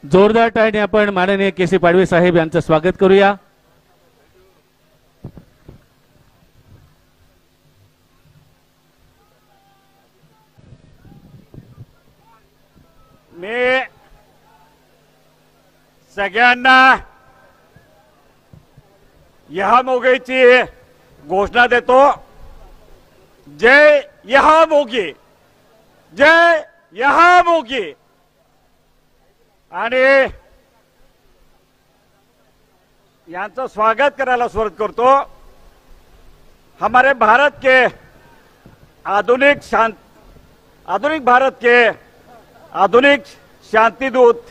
जोरदार टाळ्यांनी आपण माननीय केसी पाडवी साहेब यांचं स्वागत करूया। मी सगळ्यांना यहामोगीची घोषणा देतो। जय यहामोगी, जय यहामोगी। आणि यांचं स्वागत करायला सुरुवात करतो। हमारे भारत के आधुनिक भारत के आधुनिक शांति दूत,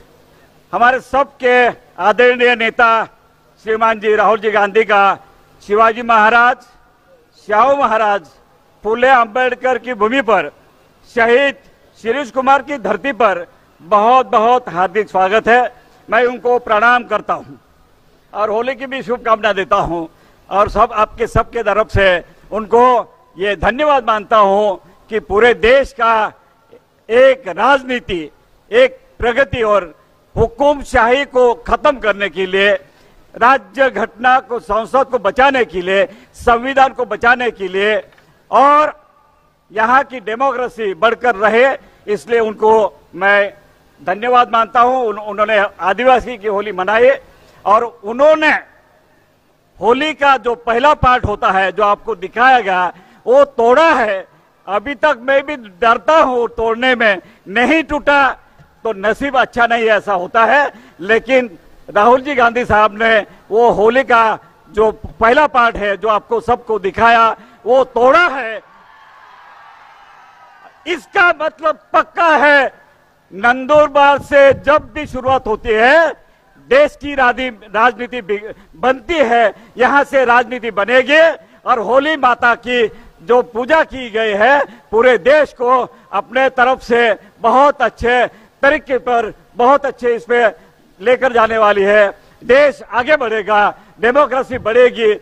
हमारे सबके आदरणीय नेता श्रीमान जी राहुल जी गांधी का शिवाजी महाराज, श्याम महाराज, फूले अंबेडकर की भूमि पर शहीद शिरीष कुमार की धरती पर बहुत बहुत हार्दिक स्वागत है। मैं उनको प्रणाम करता हूं और होली की भी शुभकामना देता हूं और सब आपके सबके तरफ से उनको ये धन्यवाद मानता हूं कि पूरे देश का एक राजनीति, एक प्रगति और हुकुमशाही को खत्म करने के लिए, राज्य घटना को, संसद को बचाने के लिए, संविधान को बचाने के लिए और यहाँ की डेमोक्रेसी बढ़कर रहे, इसलिए उनको मैं धन्यवाद मानता हूं। उन्होंने आदिवासी की होली मनाई और उन्होंने होली का जो पहला पार्ट होता है जो आपको दिखाया गया वो तोड़ा है। अभी तक मैं भी डरता हूं तोड़ने में, नहीं टूटा तो नसीब अच्छा नहीं ऐसा होता है। लेकिन राहुल जी गांधी साहब ने वो होली का जो पहला पार्ट है जो आपको सबको दिखाया वो तोड़ा है। इसका मतलब पक्का है, नंदुरबार से जब भी शुरुआत होती है देश की राजनीति बनती है, यहां से राजनीति बनेगी और होली माता की जो पूजा की गई है पूरे देश को अपने तरफ से बहुत अच्छे तरीके पर, बहुत अच्छे इसमें लेकर जाने वाली है। देश आगे बढ़ेगा, डेमोक्रेसी बढ़ेगी,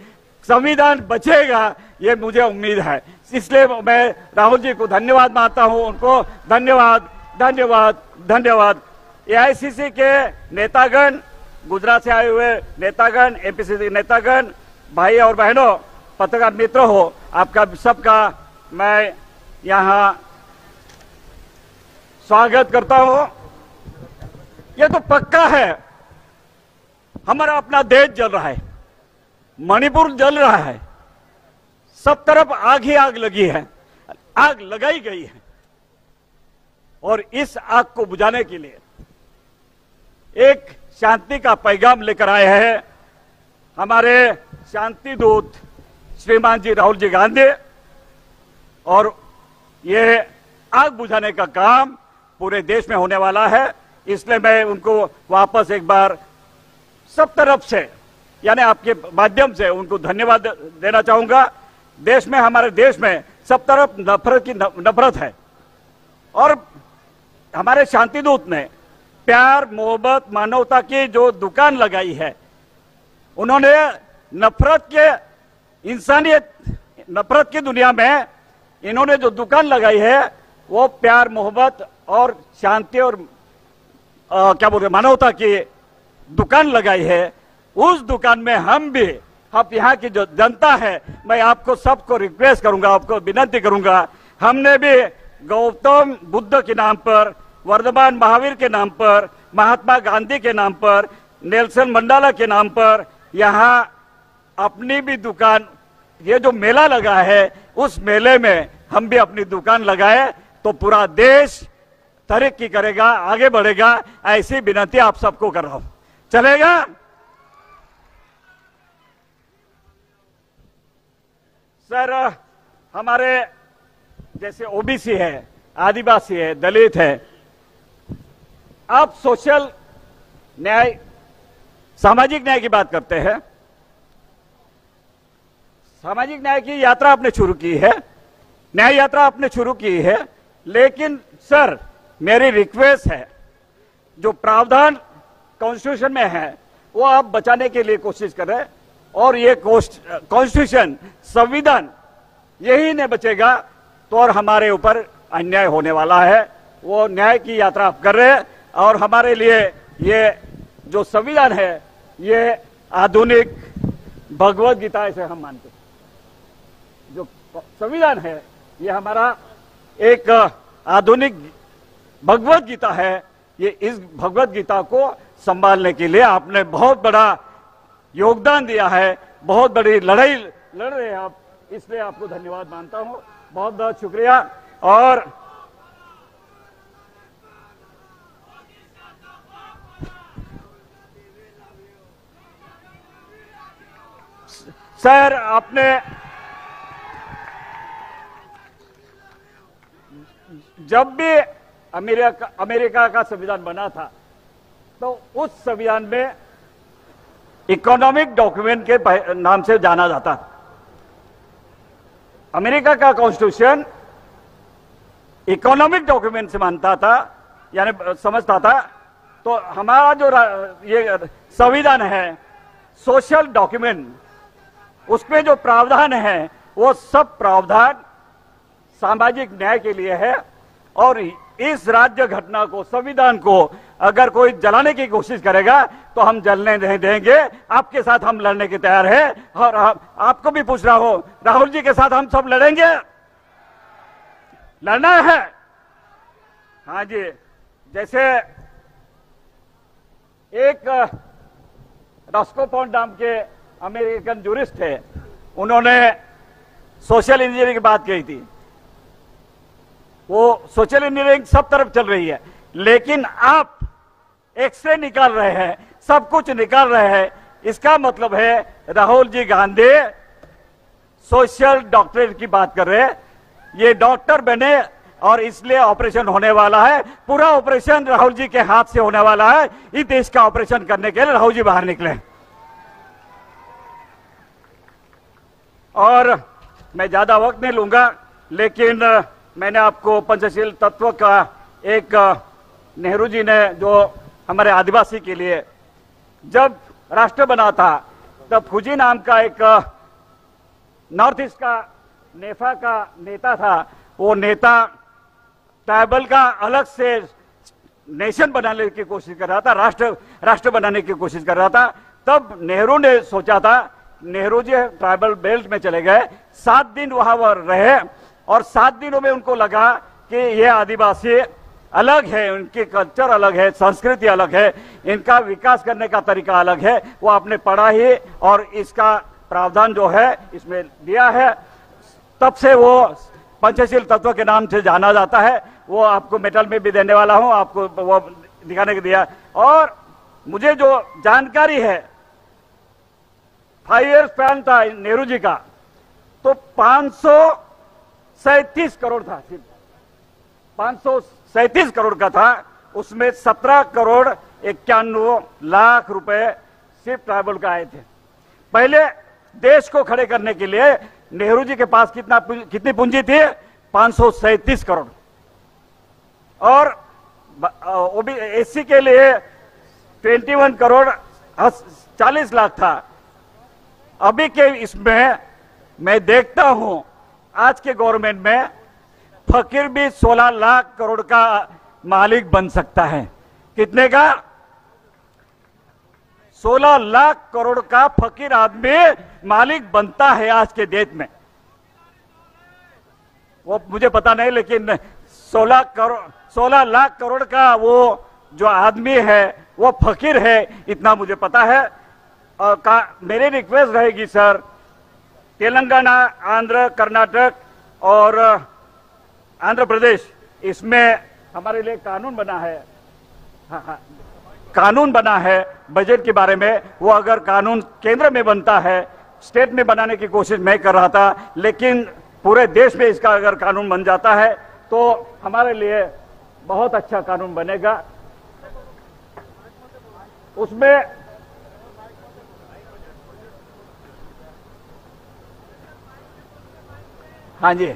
संविधान बचेगा, ये मुझे उम्मीद है। इसलिए मैं राहुल जी को धन्यवाद मानता हूं, उनको धन्यवाद धन्यवाद धन्यवाद। एआईसीसी के नेतागण, गुजरात से आए हुए नेतागण, एमपीसीसी नेतागण, भाई और बहनों, पत्रकार मित्र हो, आपका सबका मैं यहां स्वागत करता हूं। ये तो पक्का है, हमारा अपना देश जल रहा है, मणिपुर जल रहा है, सब तरफ आग ही आग लगी है, आग लगाई गई है और इस आग को बुझाने के लिए एक शांति का पैगाम लेकर आए हैं हमारे शांति दूत श्रीमान जी राहुल जी गांधी। और ये आग बुझाने का काम पूरे देश में होने वाला है, इसलिए मैं उनको वापस एक बार सब तरफ से, यानी आपके माध्यम से उनको धन्यवाद देना चाहूंगा। देश में, हमारे देश में सब तरफ नफरत है और हमारे शांति दूत ने प्यार, मोहब्बत, मानवता की जो दुकान लगाई है, उन्होंने नफरत की दुनिया में इन्होंने जो दुकान लगाई है वो प्यार, मोहब्बत और शांति और क्या बोलते, मानवता की दुकान लगाई है। उस दुकान में हम भी, अब यहाँ की जो जनता है, मैं आपको सबको रिक्वेस्ट करूंगा, आपको विनती करूंगा, हमने भी गौतम बुद्ध के नाम पर, वर्धमान महावीर के नाम पर, महात्मा गांधी के नाम पर, नेल्सन मंडेला के नाम पर यहाँ अपनी भी दुकान, ये जो मेला लगा है उस मेले में हम भी अपनी दुकान लगाए तो पूरा देश तरक्की करेगा, आगे बढ़ेगा। ऐसी विनती आप सबको कर रहा हूं, चलेगा? सर, हमारे जैसे ओबीसी है, आदिवासी है, दलित है, आप सोशल न्याय, सामाजिक न्याय की बात करते हैं। सामाजिक न्याय की यात्रा आपने शुरू की है, न्याय यात्रा आपने शुरू की है, लेकिन सर मेरी रिक्वेस्ट है, जो प्रावधान कॉन्स्टिट्यूशन में है वो आप बचाने के लिए कोशिश करें और ये कॉन्स्टिट्यूशन, संविधान यही नहीं बचेगा तो और हमारे ऊपर अन्याय होने वाला है। वो न्याय की यात्रा आप कर रहे हैं और हमारे लिए ये जो संविधान है ये आधुनिक भगवत गीता ऐसे हम मानते हैं। जो संविधान है ये हमारा एक आधुनिक भगवत गीता है। ये इस भगवत गीता को संभालने के लिए आपने बहुत बड़ा योगदान दिया है, बहुत बड़ी लड़ाई लड़ रहे हैं आप, इसलिए आपको धन्यवाद मानता हूं। बहुत बहुत शुक्रिया। और सर, आपने जब भी अमेरिका का संविधान बना था तो उस संविधान में इकोनॉमिक डॉक्यूमेंट के नाम से जाना जाता था। अमेरिका का कॉन्स्टिट्यूशन इकोनॉमिक डॉक्यूमेंट से मानता था, यानी समझता था। तो हमारा जो ये संविधान है सोशल डॉक्यूमेंट, उसमें जो प्रावधान है वो सब प्रावधान सामाजिक न्याय के लिए है। और इस राज्य घटना को, संविधान को अगर कोई जलाने की कोशिश करेगा तो हम जलने नहीं देंगे। आपके साथ हम लड़ने के तैयार हैं। और आपको भी पूछ रहा हूं, राहुल जी के साथ हम सब लड़ेंगे, लड़ना है। हाँ जी, जैसे एक रॉस्कोपॉन्ड नाम के अमेरिकन जूरिस्ट थे, उन्होंने सोशल इंजीनियरिंग की बात कही थी। वो सोशल इंजीनियरिंग सब तरफ चल रही है, लेकिन आप एक्सरे निकाल रहे हैं, सब कुछ निकाल रहे हैं। इसका मतलब है राहुल जी गांधी सोशल डॉक्टरेट की बात कर रहे हैं। ये डॉक्टर बने और इसलिए ऑपरेशन होने वाला है। पूरा ऑपरेशन राहुल जी के हाथ से होने वाला है। इस देश का ऑपरेशन करने के लिए राहुल जी बाहर निकले। और मैं ज्यादा वक्त नहीं लूंगा, लेकिन मैंने आपको पंचशील तत्व का एक नेहरू जी ने जो हमारे आदिवासी के लिए जब राष्ट्र बना था, तब फूजी नाम का एक नॉर्थ ईस्ट का नेफा का नेता था। वो नेता ट्राइबल का अलग से नेशन बनाने की कोशिश कर रहा था, राष्ट्र बनाने की कोशिश कर रहा था। तब नेहरू ने सोचा था, नेहरू जी ट्राइबल बेल्ट में चले गए, 7 दिन वहां रहे और 7 दिनों में उनको लगा कि ये आदिवासी अलग है, उनके कल्चर अलग है, संस्कृति अलग है, इनका विकास करने का तरीका अलग है। वो आपने पढ़ा ही और इसका प्रावधान जो है इसमें दिया है। तब से वो पंचशील तत्व के नाम से जाना जाता है। वो आपको मेडल में भी देने वाला हूं, आपको वो दिखाने के दिया। और मुझे जो जानकारी है, 5 ईयर स्पैन था नेहरू जी का, तो 537 करोड़ था, सिर्फ 537 करोड़ का था। उसमें 17 करोड़ 91 लाख रुपए सिर्फ ट्राइबल का आए थे। पहले देश को खड़े करने के लिए नेहरू जी के पास कितनी पूंजी थी? 537 करोड़। और एससी के लिए 21 करोड़ 40 लाख था। अभी के इसमें मैं देखता हूं आज के गवर्नमेंट में फकीर भी 16 लाख करोड़ का मालिक बन सकता है। कितने का? 16 लाख करोड़ का फकीर आदमी मालिक बनता है आज के देश में। वो मुझे पता नहीं, लेकिन 16 लाख करोड़ का वो जो आदमी है वो फकीर है, इतना मुझे पता है। मेरी रिक्वेस्ट रहेगी सर, तेलंगाना, आंध्र, कर्नाटक और आंध्र प्रदेश, इसमें हमारे लिए कानून बना है। हाँ, कानून बना है बजट के बारे में। वो अगर कानून केंद्र में बनता है, स्टेट में बनाने की कोशिश मैं कर रहा था, लेकिन पूरे देश में इसका अगर कानून बन जाता है तो हमारे लिए बहुत अच्छा कानून बनेगा। उसमें हाँ जी,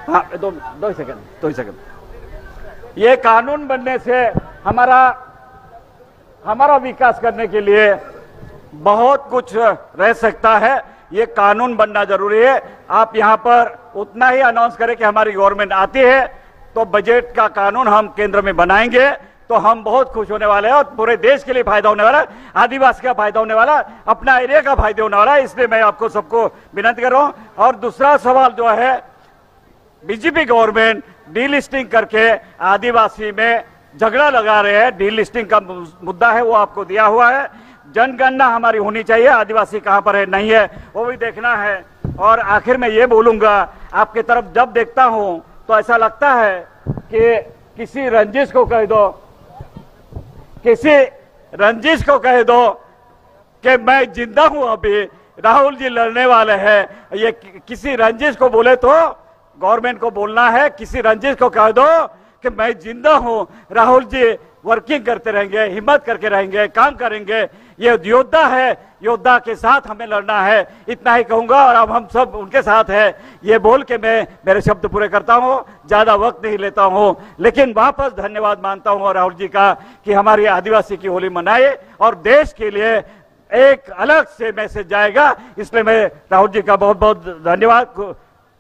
हाँ, दो ही सेकंड। ये कानून बनने से हमारा हमारा विकास करने के लिए बहुत कुछ रह सकता है। ये कानून बनना जरूरी है। आप यहाँ पर उतना ही अनाउंस करें कि हमारी गवर्नमेंट आती है तो बजट का कानून हम केंद्र में बनाएंगे, तो हम बहुत खुश होने वाले हैं और पूरे देश के लिए फायदा होने वाला है, आदिवासी का फायदा होने वाला है, अपना एरिया का फायदा होने वाला है। इसलिए मैं आपको सबको विनती कर रहा हूं। और दूसरा सवाल जो है, बीजेपी गवर्नमेंट डीलिस्टिंग करके आदिवासी में झगड़ा लगा रहे हैं। डीलिस्टिंग का मुद्दा है, वो आपको दिया हुआ है। जनगणना हमारी होनी चाहिए, आदिवासी कहां पर है नहीं है वो भी देखना है। और आखिर में ये बोलूंगा, आपके तरफ जब देखता हूं तो ऐसा लगता है कि किसी रंजिश को कह दो, किसी रंजिश को कह दो कि मैं जिंदा हूं, अभी राहुल जी लड़ने वाले हैं। ये किसी रंजिश को बोले तो गवर्नमेंट को बोलना है, किसी रंजिश को कह दो कि मैं जिंदा हूं, राहुल जी वर्किंग करते रहेंगे, हिम्मत करके रहेंगे, काम करेंगे। ये योद्धा है, योद्धा के साथ हमें लड़ना है। इतना ही कहूंगा और अब हम सब उनके साथ हैं। ये बोल के मैं मेरे शब्द पूरे करता हूं, ज्यादा वक्त नहीं लेता हूं, लेकिन वापस धन्यवाद मानता हूं राहुल जी का कि हमारी आदिवासी की होली मनाए और देश के लिए एक अलग से मैसेज जाएगा। इसलिए मैं राहुल जी का बहुत बहुत धन्यवाद,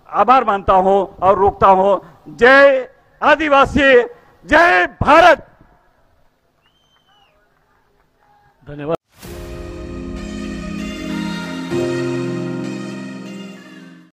आभार मानता हूं और रोकता हूं। जय आदिवासी, जय भारत। धन्यवाद।